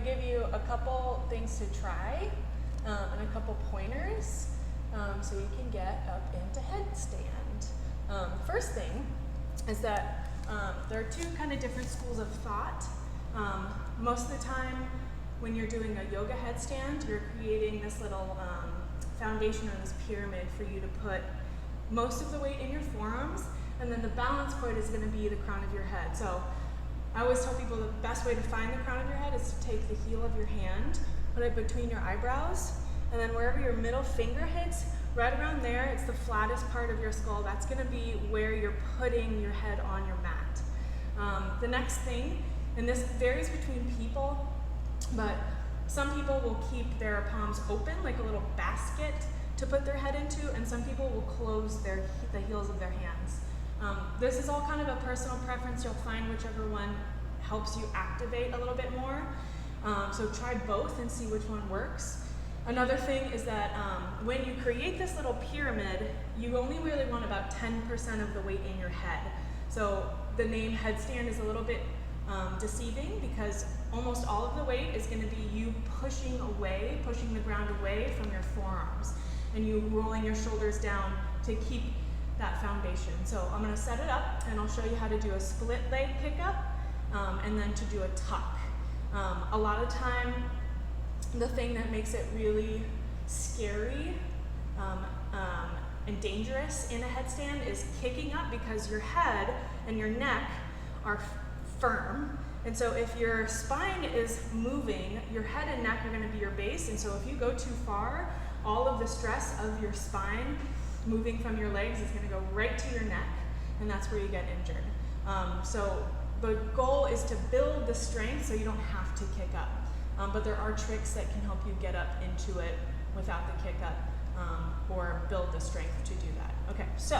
going to give you a couple things to try and a couple pointers so you can get up into headstand. First thing is that there are two kind of different schools of thought. Most of the time when you're doing a yoga headstand, you're creating this little foundation or this pyramid for you to put most of the weight in your forearms, and then the balance point is going to be the crown of your head. So I always tell people the best way to find the crown of your head is to take the heel of your hand, put it between your eyebrows, and then wherever your middle finger hits, right around there, it's the flattest part of your skull. That's going to be where you're putting your head on your mat. The next thing, and this varies between people, but some people will keep their palms open like a little basket to put their head into, and some people will close the heels of their hands. This is all kind of a personal preference. You'll find whichever one helps you activate a little bit more. So try both and see which one works. Another thing is that when you create this little pyramid, you only really want about 10% of the weight in your head. So the name headstand is a little bit deceiving because almost all of the weight is going to be you pushing the ground away from your forearms, and you rolling your shoulders down to keep that foundation. So I'm going to set it up and I'll show you how to do a split leg pickup and then to do a tuck. A lot of time, the thing that makes it really scary and dangerous in a headstand is kicking up, because your head and your neck are firm. And so if your spine is moving, your head and neck are going to be your base. And so if you go too far, all of the stress of your spine moving from your legs is going to go right to your neck, and that's where you get injured. So the goal is to build the strength so you don't have to kick up. But there are tricks that can help you get up into it without the kick up, or build the strength to do that. Okay, so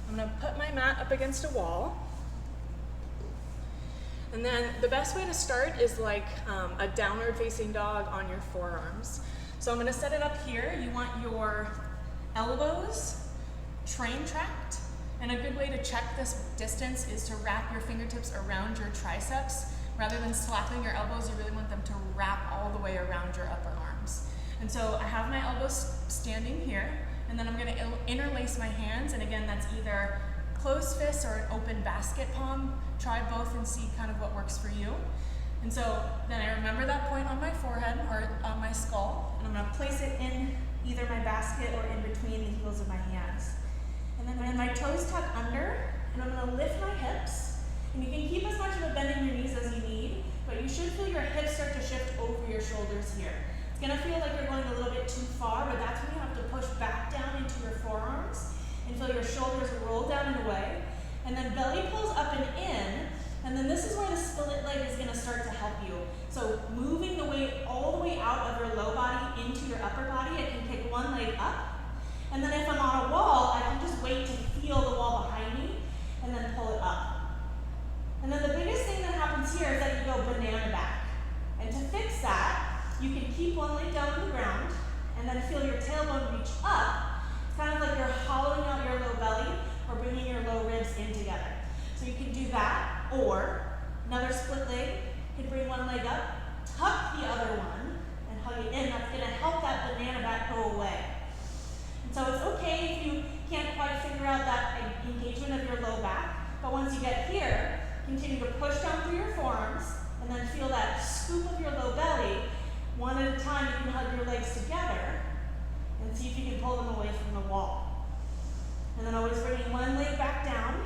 I'm going to put my mat up against a wall. And then the best way to start is like a downward facing dog on your forearms. So I'm going to set it up here. You want your elbows train tracked. And a good way to check this distance is to wrap your fingertips around your triceps. Rather than slapping your elbows, you really want them to wrap all the way around your upper arms. And so I have my elbows standing here, and then I'm going to interlace my hands. And again, that's either closed fist or an open basket palm. Try both and see kind of what works for you. And so then I remember that point on my forehead or on my skull, and I'm going to place it in either my basket or in between the heels of my hands. And then my toes tuck under, and I'm going to lift my hips. And you can keep as much of a bend in your knees as you need, but you should feel your hips start to shift over your shoulders here. It's going to feel like you're going a little bit too far, but that's when you have to push back down into your forearms and feel your shoulders roll down and away. And then belly pulls up and in, and then this is where the split leg is going to start to help you. So moving the weight all the way out of your low body into your upper body. I can kick one leg up, and then if I'm on a wall, I can just wait to feel the wall behind me and then pull it up. And then the biggest thing that happens here is that you go banana back. And to fix that, you can keep one leg down on the ground and then feel your tailbone reach up. It's kind of like you're hollowing out your low belly or bringing your low ribs in together. So you can do that, or another split leg. You can bring one leg up, tuck the other one, and hug it in. That's going to help that banana back go away. And so it's okay if you can't quite figure out that engagement of your low back, but once you get here, continue to push down through your forearms, and then feel that scoop of your low belly. One at a time, you can hug your legs together and see if you can pull them away from the wall. And then always bringing one leg back down,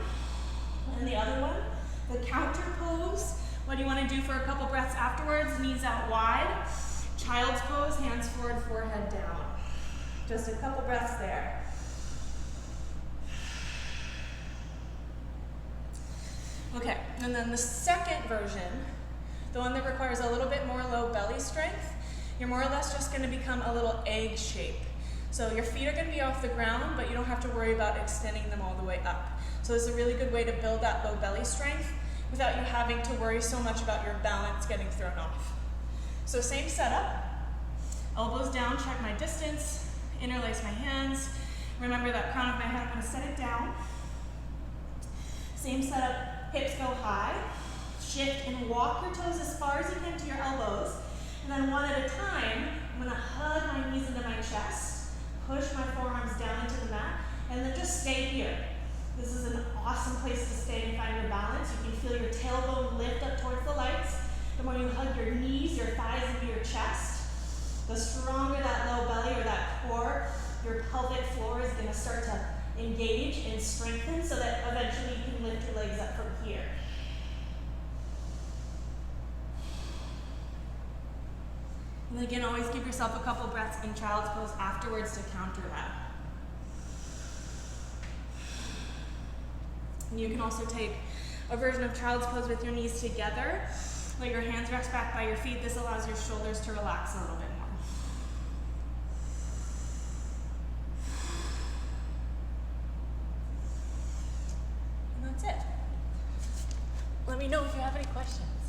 and the other one, the counter pose. What do you want to do for a couple breaths afterwards? Knees out wide. Child's pose, hands forward, forehead down. Just a couple breaths there. Okay, and then the second version, the one that requires a little bit more low belly strength, you're more or less just going to become a little egg shape. So your feet are going to be off the ground, but you don't have to worry about extending them all the way up. So this is a really good way to build that low belly strength without you having to worry so much about your balance getting thrown off. So same setup, elbows down, check my distance, interlace my hands. Remember that crown of my head, I'm going to set it down. Same setup, hips go high. Shift and walk your toes as far as you can to your elbows. And then one at a time, I'm gonna hug my knees into my chest, push my forearms down into the mat, and then just stay here. This is an awesome place to stay and find your balance. You can feel your tailbone lift up towards the lights. The more you hug your knees, your thighs into your chest, the stronger that low belly or that core, your pelvic floor is gonna start to engage and strengthen so that eventually you can lift your legs up from here. And again, always give yourself a couple breaths in child's pose afterwards to counter that. And you can also take a version of child's pose with your knees together. Let your hands rest back by your feet. This allows your shoulders to relax a little bit more. And that's it. Let me know if you have any questions.